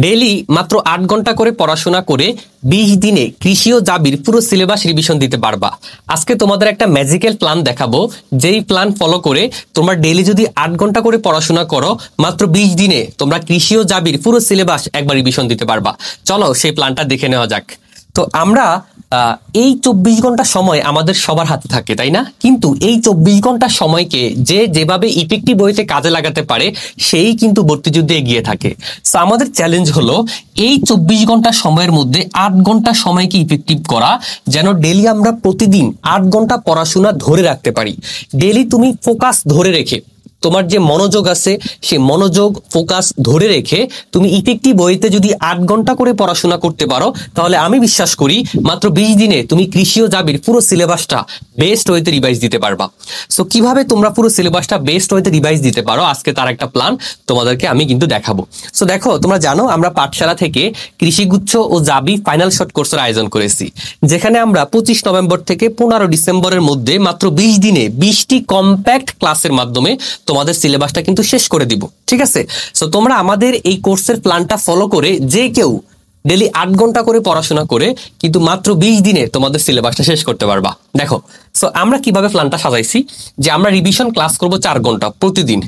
Daily মাত্র 8 ঘন্টা করে পড়াশোনা করে 20 দিনে কৃষি ও জাবির পুরো সিলেবাস রিভিশন দিতে পারবা। আজকে তোমাদের একটা ম্যাজিক্যাল প্ল্যান দেখাবো, যেই প্ল্যান ফলো করে তোমরা ডেইলি যদি 8 ঘন্টা করে পড়াশোনা করো, মাত্র 20 দিনে তোমরা কৃষি ও জাবির পুরো সিলেবাস একবার রিভিশন দিতে পারবা। চলো সেই প্ল্যানটা দেখে নেওয়া যাক। তো আমরা এই 24 ঘন্টা সময় আমাদের সবার হাতে থাকে, তাই না? কিন্তু এই 24 ঘন্টা সময়কে যে যেভাবে ইফেক্টিভ ওয়েতে কাজে লাগাতে পারে সেই কিন্তু ভর্তিযুদ্ধে এগিয়ে থাকে। সো আমাদের চ্যালেঞ্জ হলো এই 24 ঘন্টা সময়ের মধ্যে 8 ঘন্টা সময়কে ইফেক্টিভ করা, যেন ডেলি আমরা প্রতিদিন 8 ঘন্টা পড়াশোনা ধরে রাখতে পারি। ডেলি তুমি ফোকাস ধরে রেখে, তোমার যে মনোযোগ আছে সেই মনোযোগ ফোকাস ধরে রেখে তুমি ইফেক্টিভ ওয়েতে যদি 8 ঘন্টা করে পড়াশোনা করতে পারো, তাহলে আমি বিশ্বাস করি মাত্র 20 দিনে তুমি কৃষি ও জাবির পুরো সিলেবাসটা বেস্ট ওয়েতে রিভাইজ দিতে পারবা। সো কিভাবে তোমরা পুরো সিলেবাসটা বেস্ট ওয়েতে রিভাইজ দিতে পারো, আজকে তার একটা প্ল্যান তোমাদেরকে আমি কিন্তু দেখাবো। সো দেখো, তোমরা জানো আমরা পাঠশালা থেকে কৃষিগুচ্ছ ও জাবি ফাইনাল শর্ট কোর্সের আয়োজন করেছি, যেখানে আমরা 25 নভেম্বর থেকে 15 ডিসেম্বরের মধ্যে মাত্র 20 দিনে 20টি কম্প্যাক্ট ক্লাসের মাধ্যমে তোমাদের সিলেবাসটা কিন্তু শেষ করে দিব। ঠিক আছে? সো তোমরা আমাদের এই কোর্সের প্ল্যানটা ফলো করে যে কেউ ডেলি 8 ঘন্টা করে পড়াশোনা করে কিন্তু মাত্র 20 দিনে তোমাদের সিলেবাসটা শেষ করতে পারবা। দেখো, সো আমরা কিভাবে প্ল্যানটা সাজাইছি, যে আমরা রিভিশন ক্লাস করব 4 ঘন্টা প্রতিদিন।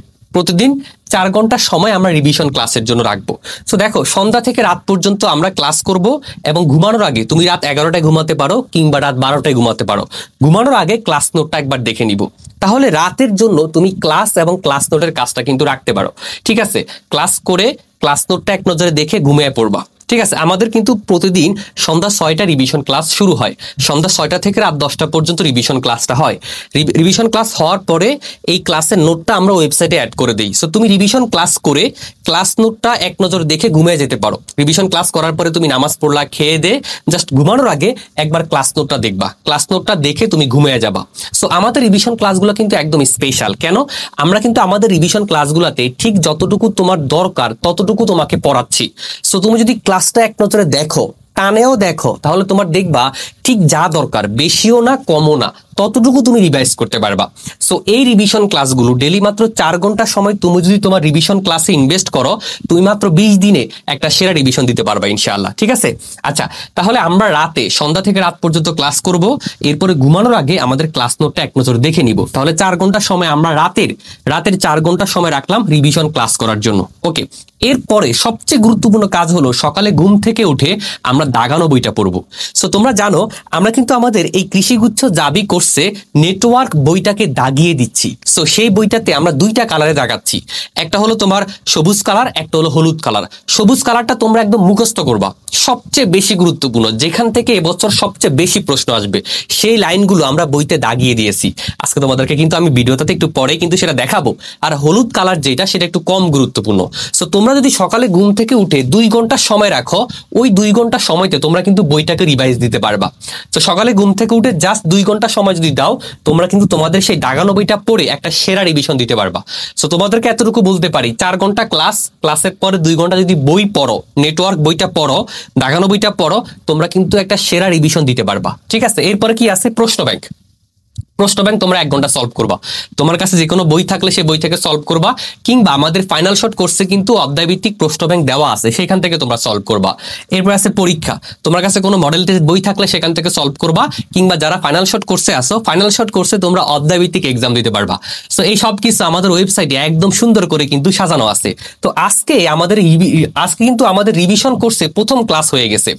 4 ঘন্টা সময় আমরা রিভিশন ক্লাসের জন্য রাখবো। সো দেখো, সন্ধ্যা থেকে রাত পর্যন্ত আমরা ক্লাস করব, এবং ঘুমানোর আগে তুমি রাত 11টায় ঘুমাতে পারো কিংবা রাত 12টায় ঘুমাতে পারো। ঘুমানোর আগে ক্লাস নোটটা একবার দেখে নিব, তাহলে রাতের জন্য তুমি ক্লাস এবং ক্লাস নোটের কাজটা কিন্তু রাখতে পারো। ঠিক আছে? ক্লাস করে ক্লাস নোটটা এক নজরে দেখে ঘুমিয়ে পড়বা। ঠিক আছে? আমাদের কিন্তু প্রতিদিন সন্ধ্যা 6টা রিভিশন ক্লাস শুরু হয়। সন্ধ্যা 6টা থেকে রাত 10টা পর্যন্ত রিভিশন ক্লাসটা হয়। রিভিশন ক্লাস হওয়ার পরে এই ক্লাসের নোটটা আমরা ওয়েবসাইটে অ্যাড করে দিই। সো তুমি রিভিশন ক্লাস করে ক্লাস নোটটা এক নজর দেখে ঘুমিয়ে যেতে পারো। রিভিশন ক্লাস করার পরে তুমি নামাজ পড়লা, খেয়ে দে, জাস্ট ঘুমানোর আগে একবার ক্লাস নোটটা দেখবা। ক্লাস নোটটা দেখে তুমি ঘুমিয়ে যাবা। সো আমাদের রিভিশন ক্লাসগুলো কিন্তু একদম স্পেশাল। কেন? আমরা কিন্তু আমাদের রিভিশন ক্লাসগুলোতে ঠিক যতটুকু তোমার দরকার ততটুকু তোমাকে পড়াচ্ছি। সো তুমি যদি ক্লাসটা এক নজরে দেখো, টানেও দেখো, তাহলে তোমার দেখবা ঠিক যা দরকার, বেশিও না কমও না, ততটুকু তুমি রিভাইজ করতে পারবা। সো এই রিভিশন ক্লাসগুলো ডেলি মাত্র 4 ঘন্টা সময় তুমি যদি তোমার রিভিশন ক্লাসে ইনভেস্ট করো, তুমি মাত্র 20 দিনে একটা সেরা রিভিশন দিতে পারবা ইনশাআল্লাহ। ঠিক আছে? আচ্ছা, তাহলে আমরা রাতে সন্ধ্যা থেকে রাত পর্যন্ত ক্লাস করব, এরপরে ঘুমানোর আগে আমাদের ক্লাস নোটটা এক নজর দেখে নিব। তাহলে 4 ঘন্টা সময় আমরা রাতের 4 ঘন্টা সময় রাখলাম রিভিশন ক্লাস করার জন্য। ওকে, এরপরে সবচেয়ে গুরুত্বপূর্ণ কাজ হলো সকালে ঘুম থেকে উঠে আমরা দাগানো বইটা পড়বো। সো তোমরা জানো আমরা কিন্তু আমাদের এই কৃষিগুচ্ছ জাবি কোর্সে নেটওয়ার্ক বইটাকে দাগিয়ে দিচ্ছি। সো সেই বইটাতে আমরা 2টা কালারে দাগাচ্ছি, একটা হলো তোমার সবুজ কালার, একটা হলো হলুদ কালার। সবুজ কালারটা তোমরা একদম মুখস্থ করবা, সবচেয়ে বেশি গুরুত্বপূর্ণ, যেখান থেকে এবছর সবচেয়ে বেশি প্রশ্ন আসবে সেই লাইনগুলো আমরা বইতে দাগিয়ে দিয়েছি। আজকে তোমাদেরকে কিন্তু আমি ভিডিওটাতে একটু পরে কিন্তু সেটা দেখাবো। আর হলুদ কালার যেটা, সেটা একটু কম গুরুত্বপূর্ণ। সো তোমরা যদি সকালে ঘুম থেকে উঠে 2 ঘন্টা সময় রাখো, ওই 2 ঘন্টা সময়তে তোমরা কিন্তু বইটাকে রিভাইজ দিতে পারবা। তো সকালে ঘুম থেকে উঠে জাস্ট 2 ঘন্টা সময় যদি দাও, তোমরা কিন্তু তোমাদের সেই দাগানো বইটা পড়ে একটা সেরা রিভিশন দিতে পারবা। সো তোমাদেরকে এতটুকু বলতে পারি, 4 ঘন্টা ক্লাস, ক্লাসের পরে 2 ঘন্টা যদি বই পড়ো, নেটওয়ার্ক বইটা পড়ো, দাগানো বইটা পড়ো, তোমরা কিন্তু একটা সেরা রিভিশন দিতে পারবা। ঠিক আছে? এরপরে কি আছে? প্রশ্ন ব্যাংক। প্রশ্ন ব্যাংক তোমরা 1 ঘন্টা সলভ করবা। তোমার কাছে যে কোনো বই থাকলে সেই বই থেকে সলভ করবা, কিংবা আমাদের ফাইনাল শর্ট কোর্সে কিন্তু অধ্যায়ভিত্তিক প্রশ্ন ব্যাংক দেওয়া আছে, সেখান থেকে তোমরা সলভ করবা। এরপর আছে পরীক্ষা। তোমার কাছে কোনো মডেল টেস্ট বই থাকলে সেখান থেকে সলভ করবা, কিংবা যারা ফাইনাল শর্ট কোর্সে আসো, ফাইনাল শর্ট কোর্সে তোমরা অধ্যায়ভিত্তিক এক্সাম দিতে পারবা। সো এই সব কিছু আমাদের ওয়েবসাইটে একদম সুন্দর করে কিন্তু সাজানো আছে। তো আজকে কিন্তু আমাদের রিভিশন কোর্সে প্রথম ক্লাস হয়ে গেছে,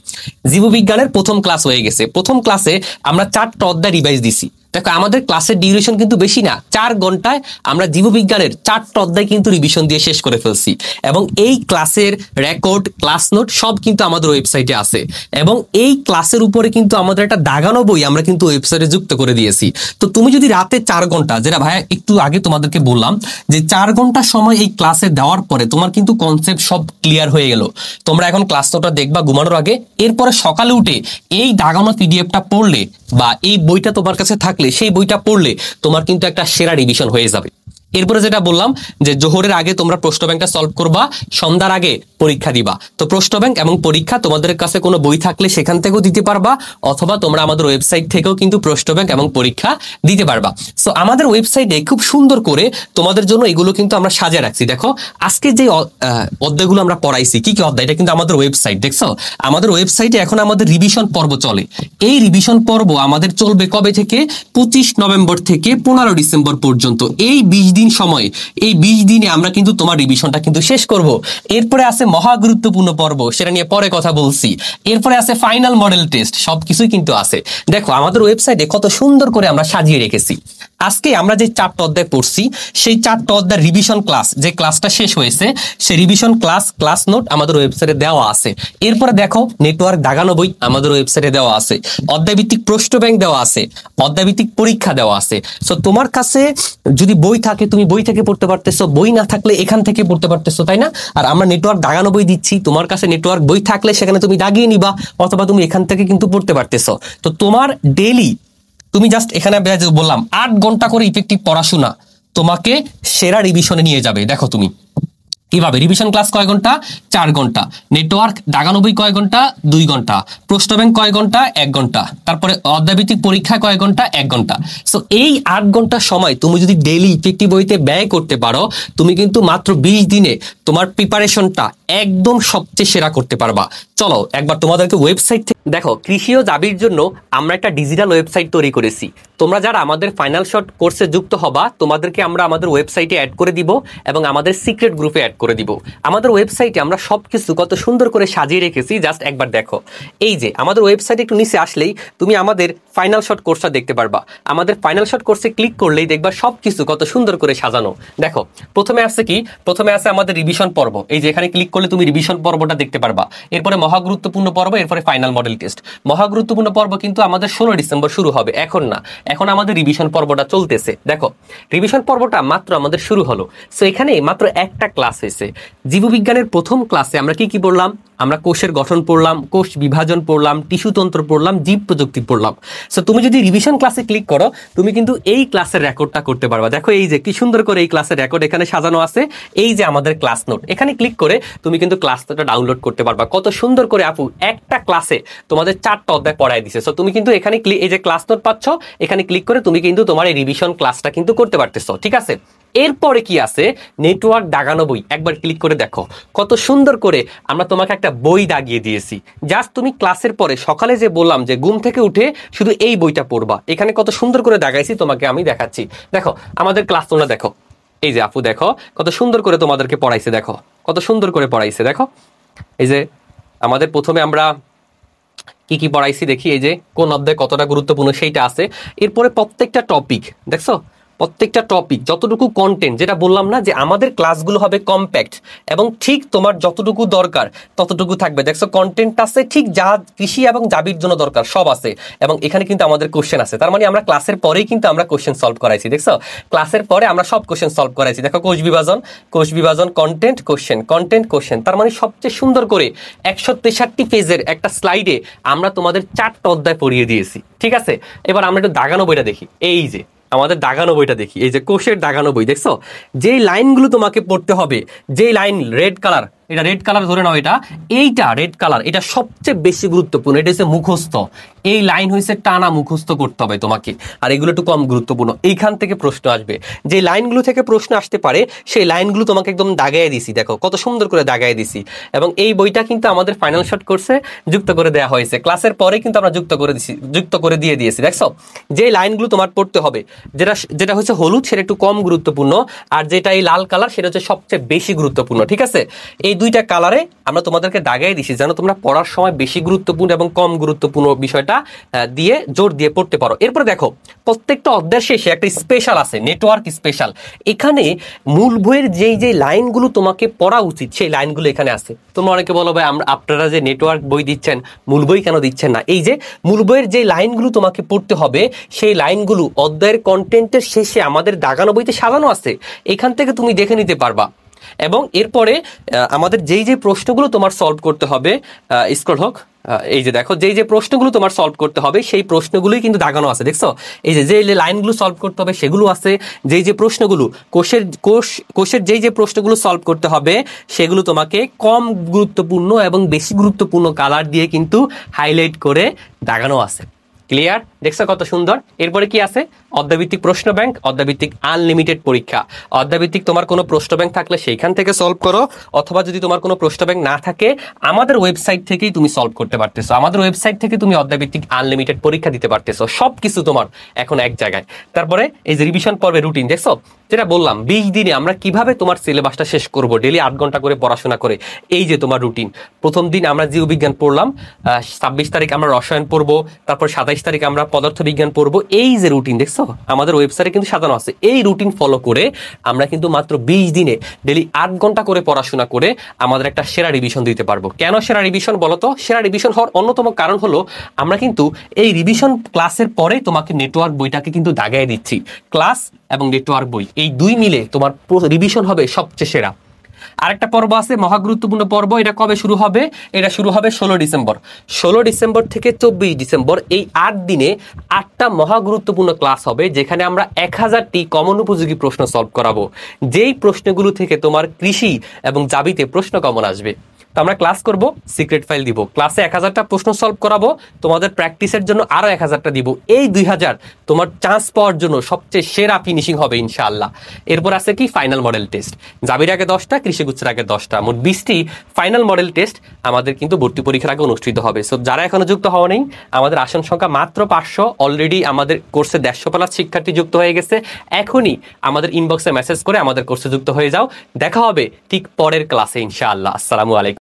জীববিজ্ঞানের প্রথম ক্লাস হয়ে গেছে। প্রথম ক্লাসে আমরা 4টা অধ্যায় রিভাইজ দিছি। দেখো, আমাদের ক্লাসের ডিউরেশন কিন্তু বেশি না, 4 ঘন্টায় আমরা জীববিজ্ঞানের 4টা অধ্যায় কিন্তু রিভিশন দিয়ে শেষ করে ফেলছি। এবং এই ক্লাসের রেকর্ড, ক্লাস নোট সব কিন্তু আমাদের ওয়েবসাইটে আছে। এবং এই ক্লাসের উপরে কিন্তু আমাদের একটা দাগানো বই আমরা কিন্তু ওয়েবসাইটে যুক্ত করে দিয়েছি। তো তুমি যদি রাতে 4 ঘন্টা, যেটা ভাইয়া একটু আগে তোমাদেরকে বললাম, যে 4 ঘন্টা সময় এই ক্লাসে দেওয়ার পরে তোমার কিন্তু কনসেপ্ট সব ক্লিয়ার হয়ে গেল। তোমরা এখন ক্লাস নোটটা দেখবা ঘুমানোর আগে, এরপরে সকালে উঠে এই দাগানো পিডিএফটা পড়লে বা এই বইটা তোমার কাছে থাকলে, সেই বইটা পড়লে তোমার কিন্তু একটা সেরা রিভিশন হয়ে যাবে। এরপরে যেটা বললাম যে জোহরের আগে তোমরা প্রশ্ন ব্যাংকটা সলভ করবা, সন্ধ্যার আগে পরীক্ষা দিবা। তো প্রশ্ন ব্যাংক এবং পরীক্ষা তোমাদের কাছে কোনো বই থাকলে সেখান থেকেও দিতে পারবা, অথবা তোমরা আমাদের ওয়েবসাইট থেকেও কিন্তু প্রশ্ন ব্যাংক এবং পরীক্ষা দিতে পারবা। সো আমাদের ওয়েবসাইটে খুব সুন্দর করে তোমাদের জন্য এগুলো কিন্তু আমরা সাজিয়ে রাখছি। দেখো আজকে যে অধ্যায়গুলো আমরা পড়াইছি, কি কি অধ্যায়, এটা কিন্তু আমাদের ওয়েবসাইট। দেখছো আমাদের ওয়েবসাইটে এখন আমাদের রিভিশন পর্ব চলে। এই রিভিশন পর্ব আমাদের চলবে কবে থেকে? 25 নভেম্বর থেকে 15 ডিসেম্বর পর্যন্ত। এই 20 দিন সময়, এই 20 দিনে আমরা কিন্তু তোমার রিভিশনটা কিন্তু শেষ করব। এরপরে আছে মহা গুরুত্বপূর্ণ পর্ব, সেটা নিয়ে পরে কথা বলছি। এরপরে আছে ফাইনাল মডেল টেস্ট, সবকিছুই কিন্তু আছে। দেখো আমাদের ওয়েবসাইটে কত সুন্দর করে আমরা সাজিয়ে রেখেছি। আজকে আমরা যে 4টা অধ্যায় পড়ছি, সেই 4টা অধ্যায় রিভিশন ক্লাস, যে ক্লাসটা শেষ হয়েছে সেই রিভিশন ক্লাস নোট আমাদের ওয়েবসাইটে দেওয়া আছে। এরপরে দেখো নেটওয়ার্ক দাগানো বই আমাদের ওয়েবসাইটে দেওয়া আছে, অধ্যায়ভিত্তিক প্রশ্ন ব্যাংক দেওয়া আছে, অধ্যায়ভিত্তিক পরীক্ষা দেওয়া আছে। সো তোমার কাছে যদি বই থাকে তুমি বই থেকে পড়তে পারতেছো, বই না থাকলে এখান থেকে পড়তে পারতেছো, তাই না? আর আমরা নেটওয়ার্ক দাগানো বই দিচ্ছি, তোমার কাছে নেটওয়ার্ক বই থাকলে সেখানে তুমি দাগিয়ে নিবা, অথবা তুমি এখান থেকে কিন্তু পড়তে পারতেছো। তো তোমার ডেইলি তুমি জাস্ট এখানে বললাম 8 ঘন্টা করে ইফেক্টিভ পড়াশোনা তোমাকে সেরা রিভিশনে নিয়ে যাবে। দেখো তুমি কিভাবে রিভিশন ক্লাস কয় ঘন্টা? 4 ঘন্টা। নেটওয়ার্ক দাগানো বই কয় ঘন্টা? 2 ঘন্টা। প্রশ্ন ব্যাংক কয় ঘন্টা? 1 ঘন্টা। তারপরে অধ্যায়ভিত্তিক পরীক্ষা কয় ঘন্টা? 1 ঘন্টা। সো এই 8 ঘন্টা সময় তুমি যদি ডেইলি ইফেক্টিভ বইতে ব্যয় করতে পারো, তুমি কিন্তু মাত্র 20 দিনে তোমার প্রিপারেশনটা একদম সবচেয়ে সেরা করতে পারবা। চলো একবার তোমাদেরকে ওয়েবসাইট থেকে দেখো, কৃষি ও জাবির জন্য আমরা একটা ডিজিটাল ওয়েবসাইট তৈরি করেছি। তোমরা যারা আমাদের ফাইনাল শট কোর্সে যুক্ত হবা, তোমাদেরকে আমরা আমাদের ওয়েবসাইটে অ্যাড করে দিব এবং আমাদের সিক্রেট গ্রুপে অ্যাড করে দিব। আমাদের ওয়েবসাইটে আমরা সবকিছু কত সুন্দর করে সাজিয়ে রেখেছি, জাস্ট একবার দেখো। এই যে আমাদের ওয়েবসাইটে একটু নিচে আসলেই তুমি আমাদের ফাইনাল শট কোর্সটা দেখতে পারবা। আমাদের ফাইনাল শট কোর্সে ক্লিক করলেই দেখবা সবকিছু কত সুন্দর করে সাজানো। দেখো প্রথমে আছে কি? প্রথমে আছে আমাদের রিভিশন পর্ব। এই যে এখানে ক্লিক করলে তুমি রিভিশন পর্বটা দেখতে পারবা। এরপরে মহা গুরুত্বপূর্ণ পর্ব, এরপরে ফাইনাল মডেল টেস্ট। মহা গুরুত্বপূর্ণ পর্ব কিন্তু আমাদের 16 ডিসেম্বর শুরু হবে, এখন না, এখন আমাদের রিভিশন পর্বটা চলতেছে। দেখো রিভিশন পর্বটা মাত্র আমাদের শুরু হলো। সো এখানে মাত্র একটা ক্লাস হয়েছে। জীববিজ্ঞানের প্রথম ক্লাসে আমরা কি কি পড়লাম? আমরা কোষের গঠন পড়লাম, কোষ বিভাজন পড়লাম, টিস্যুতন্ত্র পড়লাম, জীব প্রযুক্তি পড়লাম। সো তুমি যদি রিভিশন ক্লাসে ক্লিক করো, তুমি কিন্তু এই ক্লাসের রেকর্ডটা করতে পারবা। দেখো এই যে কি সুন্দর করে এই ক্লাসের রেকর্ড এখানে সাজানো আছে। এই যে আমাদের ক্লাস নোট, এখানে ক্লিক করে তুমি কিন্তু ক্লাস নোটটা ডাউনলোড করতে পারবা। কত সুন্দর করে আপু একটা ক্লাসে তোমাদের 4টা অধ্যায় পড়ায় দিছে। সো তুমি কিন্তু এখানে এই যে ক্লাস নোট পাচ্ছ, এখানে ক্লিক করে তুমি কিন্তু তোমার এই রিভিশন ক্লাসটা কিন্তু করতে পারতেছো, ঠিক আছে? এরপরে কি আছে? নেটওয়ার্ক দাগানো বই। একবার ক্লিক করে দেখো কত সুন্দর করে আমরা তোমাকে একটা বই দাগিয়ে দিয়েছি। জাস্ট তুমি ক্লাসের পরে সকালে যে বললাম যে ঘুম থেকে উঠে শুধু এই বইটা পড়বা, এখানে কত সুন্দর করে দাগাইছি তোমাকে আমি দেখাচ্ছি। দেখো আমাদের ক্লাস তোমরা দেখো, এই যে আপু দেখো কত সুন্দর করে তোমাদেরকে পড়াইছে, দেখো কত সুন্দর করে পড়াইছে। দেখো এই যে আমাদের প্রথমে আমরা কি কি পড়াইছি দেখি, এই যে কোন অধ্যায় কতটা গুরুত্বপূর্ণ সেইটা আছে। এরপরে প্রত্যেকটা টপিক দেখছো, প্রত্যেকটা টপিক যতটুকু কন্টেন্ট, যেটা বললাম না যে আমাদের ক্লাসগুলো হবে কম্প্যাক্ট এবং ঠিক তোমার যতটুকু দরকার ততটুকু থাকবে। দেখছো কন্টেন্ট আছে ঠিক যা কৃষি এবং জাবির জন্য দরকার সব আছে, এবং এখানে কিন্তু আমাদের কোশ্চেন আছে। তার মানে আমরা ক্লাসের পরেই কিন্তু আমরা কোশ্চেন সলভ করাইছি। দেখছো ক্লাসের পরে আমরা সব কোশ্চেন সলভ করাইছি। দেখো কোষ বিভাজন, কন্টেন্ট, কোশ্চেন, কন্টেন্ট, কোশ্চেন। তার মানে সবচেয়ে সুন্দর করে 163 পেজের একটা স্লাইডে আমরা তোমাদের 4টা অধ্যায় পড়িয়ে দিয়েছি, ঠিক আছে? এবার আমরা একটু দাগানো বইটা দেখি। এই যে আমাদের দাগানো বইটা দেখি, এই যে কোষের দাগানো বই। দেখছো যেই লাইনগুলো তোমাকে পড়তে হবে, যেই লাইন রেড কালার, এটা রেড কালার ধরে নাও, এইটা রেড কালার, এটা সবচেয়ে বেশি গুরুত্বপূর্ণ। এটা হচ্ছে মুখস্থ, এই লাইন হয়েছে টানা মুখস্থ করতে হবে তোমাকে, আর এগুলো একটু কম গুরুত্বপূর্ণ। এইখান থেকে প্রশ্ন আসবে, যে লাইনগুলো থেকে প্রশ্ন আসতে পারে সেই লাইনগুলো তোমাকে একদম দাগাইয়ে দিছি। দেখো কত সুন্দর করে দাগাইয়ে দিছি। এবং এই বইটা কিন্তু আমাদের ফাইনাল শট কোর্সে যুক্ত করে দেওয়া হয়েছে, ক্লাসের পরে কিন্তু আমরা যুক্ত করে দিয়ে দিয়েছি। দেখছো যে লাইনগুলো তোমার পড়তে হবে, যেটা হচ্ছে হলুদ সেটা একটু কম গুরুত্বপূর্ণ, আর যেটা এই লাল কালার সেটা হচ্ছে সবচেয়ে বেশি গুরুত্বপূর্ণ, ঠিক আছে? এই 2টা কালারে আমরা তোমাদেরকে দাগাই দিছি যেন তোমরা পড়ার সময় বেশি গুরুত্বপূর্ণ এবং কম গুরুত্বপূর্ণ বিষয়টা দিয়ে জোর দিয়ে পড়তে পারো। এরপরে দেখো প্রত্যেকটা অধ্যায় শেষে একটা স্পেশাল আছে, নেটওয়ার্ক স্পেশাল। এখানে মূল বইয়ের যেই লাইনগুলো তোমাকে পড়া উচিত সেই লাইনগুলো এখানে আছে। তোমরা অনেকে বলো ভাই আপনারা যে নেটওয়ার্ক বই দিচ্ছেন মূল বই কেন দিচ্ছেন না? এই যে মূল বইয়ের যে লাইনগুলো তোমাকে পড়তে হবে সেই লাইনগুলো অধ্যায়ের কন্টেন্টের শেষে আমাদের দাগানো বইতে সাজানো আছে, এখান থেকে তুমি দেখে নিতে পারবা। এবং এরপরে আমাদের যেই প্রশ্নগুলো তোমার সলভ করতে হবে, স্ক্রল হোক, এই যে দেখো যে প্রশ্নগুলো তোমার সলভ করতে হবে সেই প্রশ্নগুলোই কিন্তু দাগানো আছে, দেখছো? এই যে লাইনগুলো সলভ করতে হবে সেগুলো আছে, যে প্রশ্নগুলো কোষের যে প্রশ্নগুলো সলভ করতে হবে সেগুলো তোমাকে কম গুরুত্বপূর্ণ এবং বেশি গুরুত্বপূর্ণ কালার দিয়ে কিন্তু হাইলাইট করে দাগানো আছে। ক্লিয়ার? দেখছো কত সুন্দর। এরপরে কি আছে? অধ্যায়ভিত্তিক প্রশ্ন ব্যাংক, অধ্যায়ভিত্তিক আনলিমিটেড পরীক্ষা। অধ্যায়ভিত্তিক তোমার কোনো প্রশ্ন ব্যাংক থাকলে সেইখান থেকে সলভ করো, অথবা যদি তোমার কোনো প্রশ্ন ব্যাংক না থাকে আমাদের ওয়েবসাইট থেকেই তুমি সলভ করতে পারতেছো। আমাদের ওয়েবসাইট থেকে তুমি অধ্যায়ভিত্তিক আনলিমিটেড পরীক্ষা দিতে পারতেছো। সবকিছু তোমার এখন এক জায়গায়। তারপরে এই যে রিভিশন পর্বের রুটিন, দেখছো যেটা বললাম 20 দিনে আমরা কিভাবে তোমার সিলেবাসটা শেষ করব, ডেলি 8 ঘন্টা করে পড়াশোনা করে। এই যে তোমার রুটিন, প্রথম দিন আমরা জীববিজ্ঞান পড়লাম, 26 তারিখ আমরা রসায়ন পড়বো, তারপর 27 তারিখ আমরা পদার্থবিজ্ঞান পড়বো। এই যে রুটিন দেখছো আমাদের ওয়েবসাইটে কিন্তু সাজানো আছে। এই রুটিন ফলো করে আমরা কিন্তু মাত্র 20 দিনে ডেলি 8 ঘন্টা করে পড়াশোনা করে আমাদের একটা সেরা রিভিশন দিতে পারবো। কেন সেরা রিভিশন বলতো? সেরা রিভিশন হওয়ার অন্যতম কারণ হলো আমরা কিন্তু এই রিভিশন ক্লাসের পরে তোমাকে নেটওয়ার্ক বইটাকে কিন্তু দাগাই দিচ্ছি। ক্লাস এবং নেটওয়ার্ক বই এই দুই মিলে তোমার রিভিশন হবে সবচেয়ে সেরা। আরেকটা পর্ব আছে মহাগুরুত্বপূর্ণ পর্ব, এটা কবে শুরু হবে? এটা শুরু হবে 16 ডিসেম্বর। 16 ডিসেম্বর থেকে 24 ডিসেম্বর এই 8 দিনে 8টা মহাগুরুত্বপূর্ণ ক্লাস হবে, যেখানে আমরা 1000টি কমন উপযোগী প্রশ্ন সলভ করাবো, যেই প্রশ্নগুলো থেকে তোমার কৃষি এবং জাবিতে প্রশ্ন কমন আসবে। তো আমরা ক্লাস করব, সিক্রেট ফাইল দিব, ক্লাসে 1000টা প্রশ্ন সলভ করাবো, তোমাদের প্র্যাকটিসের জন্য আরো 1000টা দিব। এই 2000 তোমার চান্স পাওয়ার জন্য সবচেয়ে সেরা ফিনিশিং হবে ইনশাআল্লাহ। এরপর আছে কি ফাইনাল মডেল টেস্ট, জাবির আগে 10টা, কৃষিগুচ্ছের আগে 10টা, মোট 20টি ফাইনাল মডেল টেস্ট আমাদের কিন্তু ভর্তি পরীক্ষার আগে অনুষ্ঠিত হবে। সো যারা এখনো যুক্ত হওয়া নেই, আমাদের আসন সংখ্যা মাত্র 500, অলরেডি আমাদের কোর্সে 150+ শিক্ষার্থী যুক্ত হয়ে গেছে। এখনই আমাদের ইনবক্সে মেসেজ করে আমাদের কোর্সে যুক্ত হয়ে যাও। দেখা হবে ঠিক পরের ক্লাসে ইনশাআল্লাহ। আসসালামু আলাইকুম।